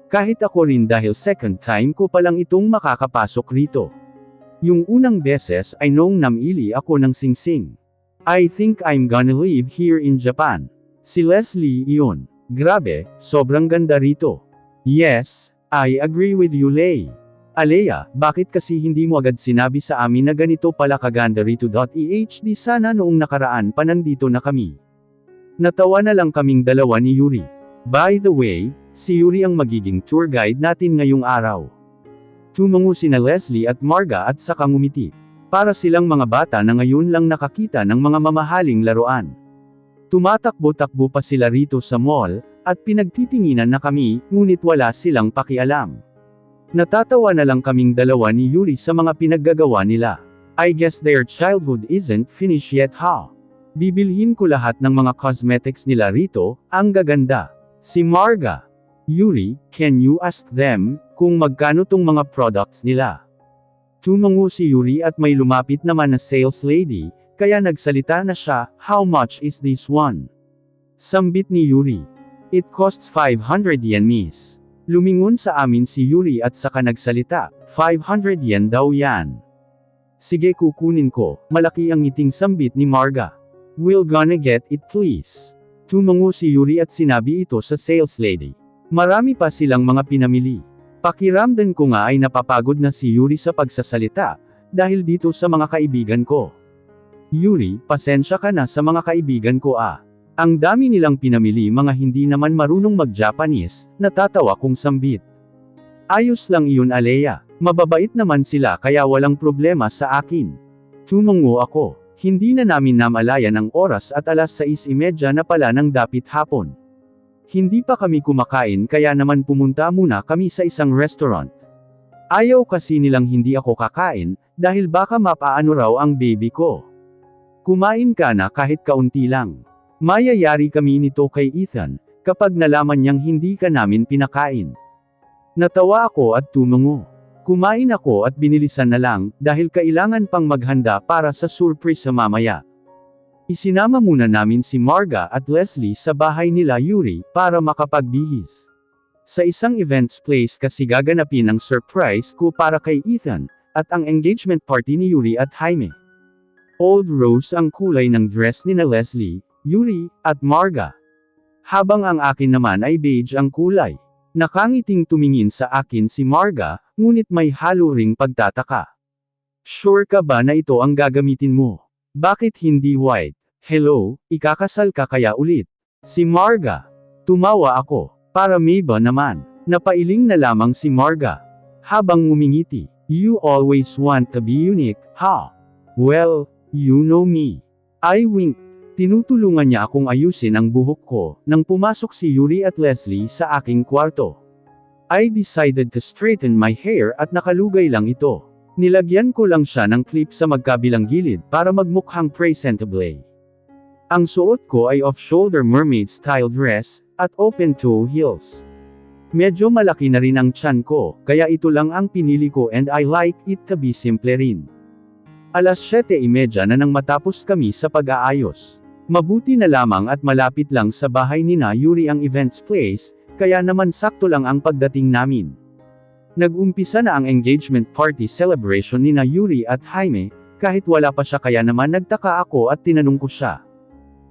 Kahit ako rin dahil second time ko palang itong makakapasok rito. Yung unang beses ay noong namili ako ng singsing. I think I'm gonna live here in Japan. Si Leslie iyon. Grabe, sobrang ganda rito. Yes, I agree with you Lay. Alea, bakit kasi hindi mo agad sinabi sa amin na ganito pala kaganda rito? Di sana noong nakaraan pa nandito na kami. Natawa na lang kaming dalawa ni Yuri. By the way, si Yuri ang magiging tour guide natin ngayong araw. Tumango sina Leslie at Marga at saka ngumiti. Para silang mga bata na ngayon lang nakakita ng mga mamahaling laruan. Tumatakbo-takbo pa sila rito sa mall, at pinagtitinginan na kami, ngunit wala silang pakialam. Natatawa na lang kaming dalawa ni Yuri sa mga pinaggagawa nila. I guess their childhood isn't finished yet ha. Bibilhin ko lahat ng mga cosmetics nila rito, ang gaganda. Si Marga. Yuri, can you ask them, kung magkano tong mga products nila? Tumango si Yuri at may lumapit naman na sales lady, kaya nagsalita na siya, how much is this one? Sambit ni Yuri. It costs 500 yen miss. Lumingon sa amin si Yuri at saka nagsalita, 500 yen daw yan. Sige kukunin ko, malaki ang ngiting sambit ni Marga. We'll gonna get it please. Tumango si Yuri at sinabi ito sa sales lady. Marami pa silang mga pinamili. Pakiramdam ko nga ay napapagod na si Yuri sa pagsasalita, dahil dito sa mga kaibigan ko. Yuri, pasensya ka na sa mga kaibigan ko ah. Ang dami nilang pinamili mga hindi naman marunong mag-Japanese, natatawa kong sambit. Ayos lang iyon Alea, mababait naman sila kaya walang problema sa akin. Tumango ako, hindi na namin namalayan ang oras at 6:30 na pala ng dapit hapon. Hindi pa kami kumakain kaya naman pumunta muna kami sa isang restaurant. Ayaw kasi nilang hindi ako kakain, dahil baka mapaano raw ang baby ko. Kumain ka na kahit kaunti lang. Mayayari kami nito kay Ethan, kapag nalaman niyang hindi ka namin pinakain. Natawa ako at tumango. Kumain ako at binilisan na lang, dahil kailangan pang maghanda para sa surprise sa mamaya. Isinama muna namin si Marga at Leslie sa bahay nila Yuri, para makapagbihis. Sa isang events place kasi gaganapin ang surprise ko para kay Ethan, at ang engagement party ni Yuri at Jaime. Old rose ang kulay ng dress ni na Leslie, Yuri, at Marga. Habang ang akin naman ay beige ang kulay. Nakangiting tumingin sa akin si Marga, ngunit may halo ring pagtataka. Sure ka ba na ito ang gagamitin mo? Bakit hindi white? Hello, ikakasal ka kaya ulit? Si Marga. Tumawa ako. Para may ba naman? Napailing na lamang si Marga. Habang ngumingiti. You always want to be unique, ha? Well, you know me. I winked. Tinutulungan niya akong ayusin ang buhok ko, nang pumasok si Yuri at Leslie sa aking kwarto. I decided to straighten my hair at nakalugay lang ito. Nilagyan ko lang siya ng clip sa magkabilang gilid para magmukhang presentable. Ang suot ko ay off-shoulder mermaid-style dress, at open-toe heels. Medyo malaki na rin ang tiyan ko, kaya ito lang ang pinili ko and I like it to be simple rin. 7:30 na nang matapos kami sa pag-aayos. Mabuti na lamang at malapit lang sa bahay ni na Yuri ang events place, kaya naman sakto lang ang pagdating namin. Nag-umpisa na ang engagement party celebration ni na Yuri at Jaime, kahit wala pa siya kaya naman nagtaka ako at tinanong ko siya.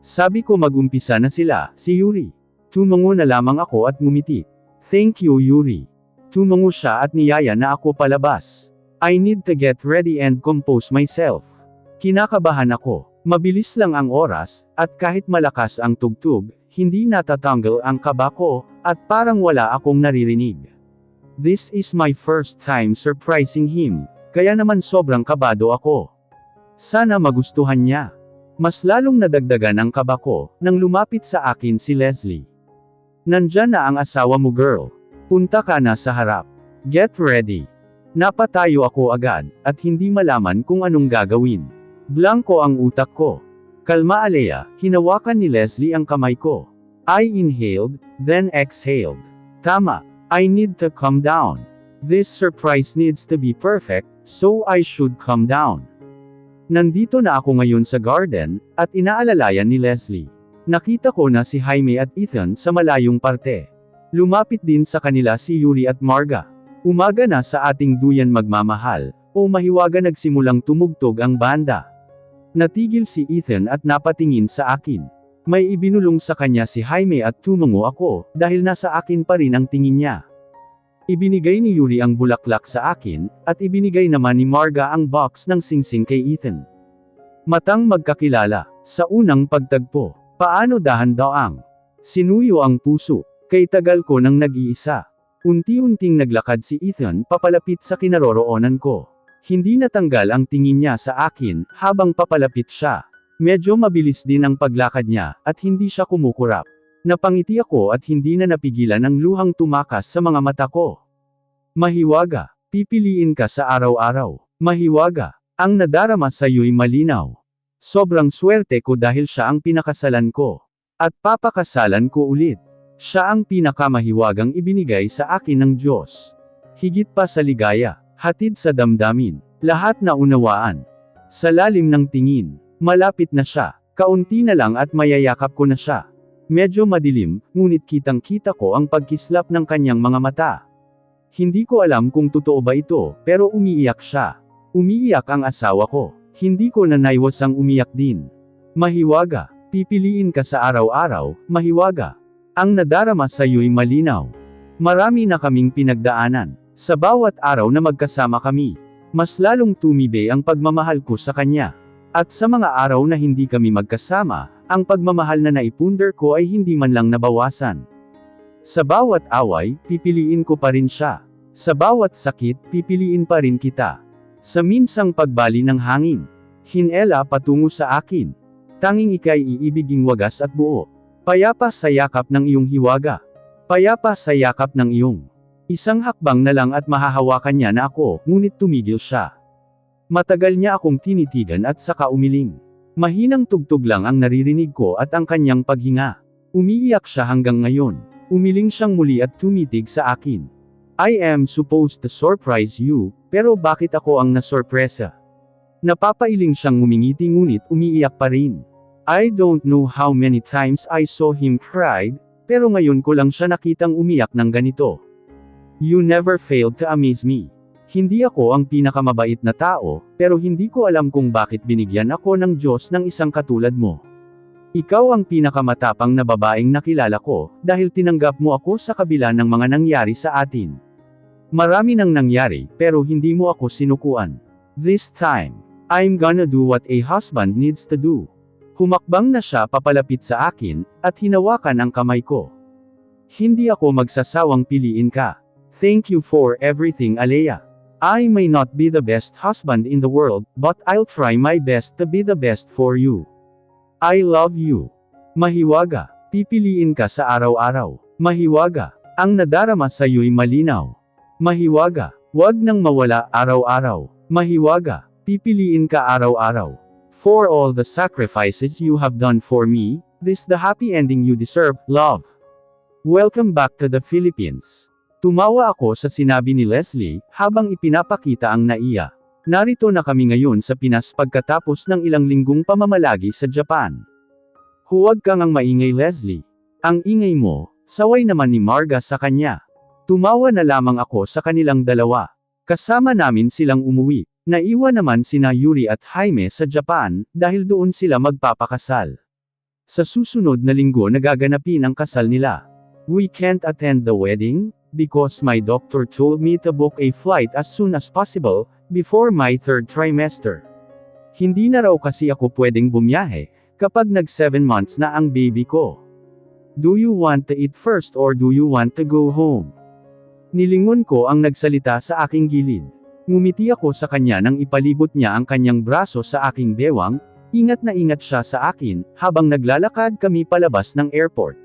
Sabi ko mag-umpisa na sila, si Yuri. Tumango na lamang ako at ngumiti. Thank you Yuri. Tumango siya at niyaya na ako palabas. I need to get ready and compose myself. Kinakabahan ako. Mabilis lang ang oras, at kahit malakas ang tugtog, hindi natatanggal ang kaba ko, at parang wala akong naririnig. This is my first time surprising him, kaya naman sobrang kabado ako. Sana magustuhan niya. Mas lalong nadagdagan ang kaba ko, nang lumapit sa akin si Leslie. Nandyan na ang asawa mo girl. Punta ka na sa harap. Get ready. Napatayo ako agad, at hindi malaman kung anong gagawin. Blanko ang utak ko. Kalma Alea, hinawakan ni Leslie ang kamay ko. I inhaled, then exhaled. Tama, I need to calm down. This surprise needs to be perfect, so I should calm down. Nandito na ako ngayon sa garden, at inaalalayan ni Leslie. Nakita ko na si Jaime at Ethan sa malayong parte. Lumapit din sa kanila si Yuri at Marga. Umaga na sa ating duyan magmamahal, o mahiwaga nagsimulang tumugtog ang banda. Natigil si Ethan at napatingin sa akin. May ibinulong sa kanya si Jaime at tumango ako, dahil nasa akin pa rin ang tingin niya. Ibinigay ni Yuri ang bulaklak sa akin, at ibinigay naman ni Marga ang box ng singsing kay Ethan. Matang magkakilala, sa unang pagtagpo, paano dahan-daang sinuyo ang puso, kay tagal ko nang nag-iisa. Unti-unting naglakad si Ethan papalapit sa kinaroroonan ko. Hindi natanggal ang tingin niya sa akin, habang papalapit siya. Medyo mabilis din ang paglakad niya, at hindi siya kumukurap. Napangiti ako at hindi na napigilan ang luhang tumakas sa mga mata ko. Mahiwaga, pipiliin ka sa araw-araw. Mahiwaga, ang nadarama sa iyo'y malinaw. Sobrang swerte ko dahil siya ang pinakasalan ko. At papakasalan ko ulit. Siya ang pinakamahiwagang ibinigay sa akin ng Diyos. Higit pa sa ligaya, hatid sa damdamin, lahat na unawaan. Sa lalim ng tingin, malapit na siya, kaunti na lang at mayayakap ko na siya. Medyo madilim, ngunit kitang-kita ko ang pagkislap ng kanyang mga mata. Hindi ko alam kung totoo ba ito, pero umiiyak siya. Umiiyak ang asawa ko. Hindi ko na naiwasang umiyak din. Mahiwaga, pipiliin ka sa araw-araw, mahiwaga. Ang nadarama sa iyo'y malinaw. Marami na kaming pinagdaanan. Sa bawat araw na magkasama kami, mas lalong tumibay ang pagmamahal ko sa kanya. At sa mga araw na hindi kami magkasama, ang pagmamahal na naipunder ko ay hindi man lang nabawasan. Sa bawat away, pipiliin ko pa rin siya. Sa bawat sakit, pipiliin pa rin kita. Sa minsang pagbali ng hangin, hinela patungo sa akin. Tanging ika'y iibiging wagas at buo. Payapa sa yakap ng iyong hiwaga. Payapa sa yakap ng iyong. Isang hakbang na lang at mahahawakan niya na ako, ngunit tumigil siya. Matagal niya akong tinitigan at saka umiling. Mahinang tugtog lang ang naririnig ko at ang kanyang paghinga. Umiiyak siya hanggang ngayon. Umiling siyang muli at tumitig sa akin. I am supposed to surprise you, pero bakit ako ang nasorpresa? Napapailing siyang ngumingiti ngunit umiiyak pa rin. I don't know how many times I saw him cried, pero ngayon ko lang siya nakitang umiyak ng ganito. You never failed to amaze me. Hindi ako ang pinakamabait na tao, pero hindi ko alam kung bakit binigyan ako ng Diyos ng isang katulad mo. Ikaw ang pinakamatapang na babaeng nakilala ko, dahil tinanggap mo ako sa kabila ng mga nangyari sa atin. Marami nang nangyari, pero hindi mo ako sinukuan. This time, I'm gonna do what a husband needs to do. Humakbang na siya papalapit sa akin, at hinawakan ang kamay ko. Hindi ako magsasawang piliin ka. Thank you for everything, Alea. I may not be the best husband in the world, but I'll try my best to be the best for you. I love you. Mahiwaga, pipiliin ka sa araw-araw. Mahiwaga, ang nadarama sa iyo'y malinaw. Mahiwaga, wag nang mawala araw-araw. Mahiwaga, pipiliin ka araw-araw. For all the sacrifices you have done for me, this the happy ending you deserve, love. Welcome back to the Philippines. Tumawa ako sa sinabi ni Leslie, habang ipinapakita ang naiya. Narito na kami ngayon sa Pinas pagkatapos ng ilang linggong pamamalagi sa Japan. Huwag kang ang maingay, Leslie. Ang ingay mo, saway naman ni Marga sa kanya. Tumawa na lamang ako sa kanilang dalawa. Kasama namin silang umuwi. Naiwan naman sina Yuri at Jaime sa Japan, dahil doon sila magpapakasal. Sa susunod na linggo nagaganapin ang kasal nila. We can't attend the wedding, because my doctor told me to book a flight as soon as possible, before my 3rd trimester. Hindi na raw kasi ako pwedeng bumiyahe, kapag nag 7 months na ang baby ko. Do you want to eat first or do you want to go home? Nilingon ko ang nagsalita sa aking gilid. Ngumiti ako sa kanya nang ipalibot niya ang kanyang braso sa aking bewang, ingat na ingat siya sa akin, habang naglalakad kami palabas ng airport.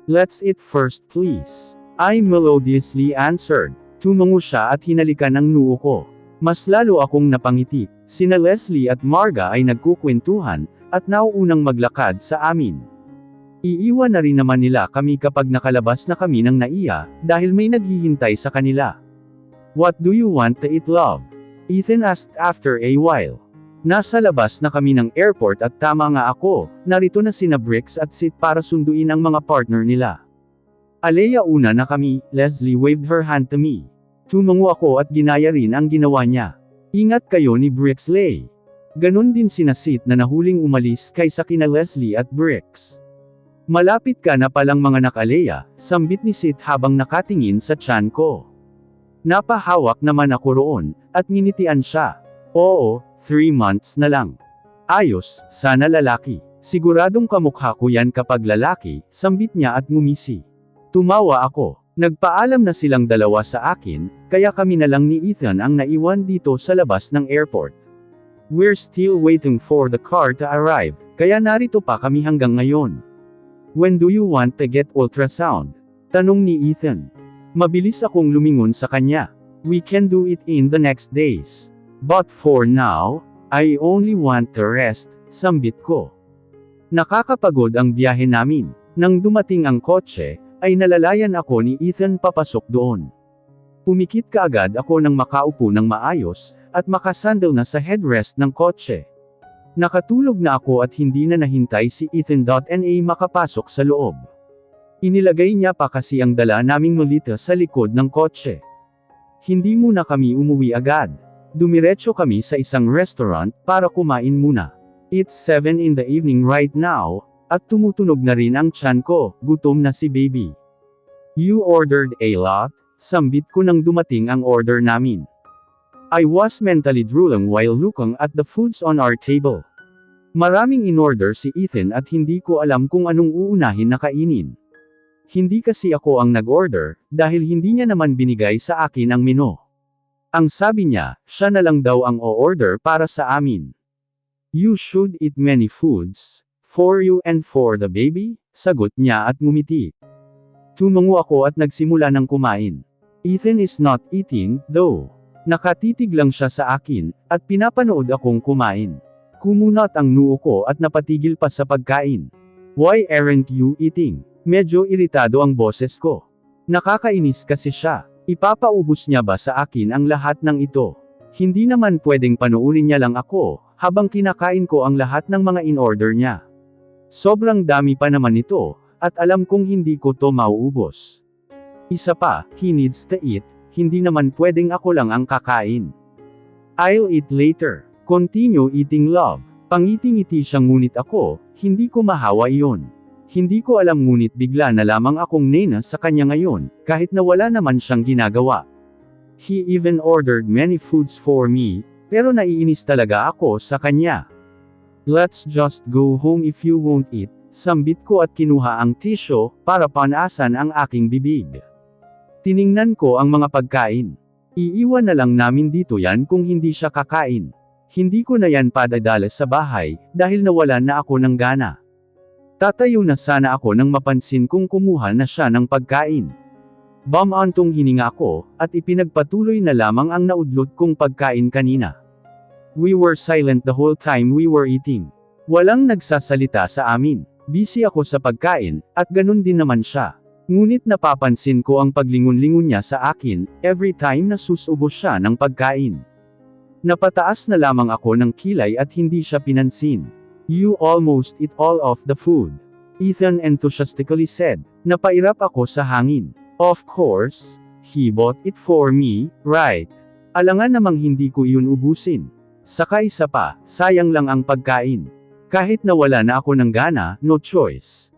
Let's eat first please. I melodiously answered. Tumango siya at hinalikan ang noo ko. Mas lalo akong napangiti. Sina Leslie at Marga ay nagkukwentuhan, at nauunang maglakad sa amin. Iiwan na rin naman nila kami kapag nakalabas na kami ng naiya, dahil may naghihintay sa kanila. What do you want to eat, love? Ethan asked after a while. Nasa labas na kami ng airport at tama nga ako, narito na sina Bricks at Sid para sunduin ang mga partner nila. Alea una na kami, Leslie waved her hand to me. Tumango ako at ginaya rin ang ginawa niya. Ingat kayo ni Brixley. Ganon din sina Sid na nahuling umalis kaysa kina Leslie at Brix. Malapit ka na palang mga Alea, sambit ni Sid habang nakatingin sa tiyan ko. Napahawak naman ako roon, at nginitian siya. Oo, 3 months na lang. Ayos, sana lalaki. Siguradong kamukha ko yan kapag lalaki, sambit niya at ngumisi. Tumawa ako. Nagpaalam na silang dalawa sa akin, kaya kami na lang ni Ethan ang naiwan dito sa labas ng airport. We're still waiting for the car to arrive, kaya narito pa kami hanggang ngayon. When do you want to get ultrasound? Tanong ni Ethan. Mabilis akong lumingon sa kanya. We can do it in the next days. But for now, I only want to rest, sambit ko. Nakakapagod ang biyahe namin. Nang dumating ang kotse, ay nalalayan ako ni Ethan papasok doon. Pumikit kaagad ako nang makaupo ng maayos, at makasandal na sa headrest ng kotse. Nakatulog na ako at hindi na nahintay si Ethan.na makapasok sa loob. Inilagay niya pa kasi ang dala naming malita sa likod ng kotse. Hindi muna kami umuwi agad. Dumiretso kami sa isang restaurant para kumain muna. It's 7 in the evening right now, at tumutunog na rin ang tiyan ko, gutom na si baby. You ordered a lot? Sambit ko nang dumating ang order namin. I was mentally drooling while looking at the foods on our table. Maraming in-order si Ethan at hindi ko alam kung anong uunahin na kainin. Hindi kasi ako ang nag-order, dahil hindi niya naman binigay sa akin ang menu. Ang sabi niya, siya na lang daw ang o-order para sa amin. You should eat many foods. For you and for the baby? Sagot niya at ngumiti. Tumango ako at nagsimula ng kumain. Ethan is not eating, though. Nakatitig lang siya sa akin, at pinapanood akong kumain. Kumunat ang noo ko at napatigil pa sa pagkain. Why aren't you eating? Medyo iritado ang boses ko. Nakakainis kasi siya. Ipapaubos niya ba sa akin ang lahat ng ito? Hindi naman pwedeng panoorin niya lang ako, habang kinakain ko ang lahat ng mga in-order niya. Sobrang dami pa naman ito, at alam kong hindi ko to mauubos. Isa pa, he needs to eat, hindi naman pwedeng ako lang ang kakain. I'll eat later. Continue eating love. Pangiti-ngiti siyang ngunit ako, hindi ko mahawa iyon. Hindi ko alam ngunit bigla na lamang akong nena sa kanya ngayon, kahit na wala naman siyang ginagawa. He even ordered many foods for me, pero naiinis talaga ako sa kanya. Let's just go home if you won't eat, sambit ko at kinuha ang tissue, para panasan ang aking bibig. Tiningnan ko ang mga pagkain. Iiwan na lang namin dito yan kung hindi siya kakain. Hindi ko na yan padadala sa bahay, dahil nawalan na ako ng gana. Tatayo na sana ako nang mapansin kong kumuha na siya ng pagkain. Bumantong hininga ako, at ipinagpatuloy na lamang ang naudlot kong pagkain kanina. We were silent the whole time we were eating. Walang nagsasalita sa amin. Busy ako sa pagkain, at ganun din naman siya. Ngunit napapansin ko ang paglingon-lingon niya sa akin, every time na susubos siya ng pagkain. Napataas na lamang ako ng kilay at hindi siya pinansin. You almost eat all of the food. Ethan enthusiastically said. Napairap ako sa hangin. Of course, he bought it for me, right? Alangan namang hindi ko iyon ubusin. Saka isa pa, sayang lang ang pagkain. Kahit nawala na ako ng gana, no choice.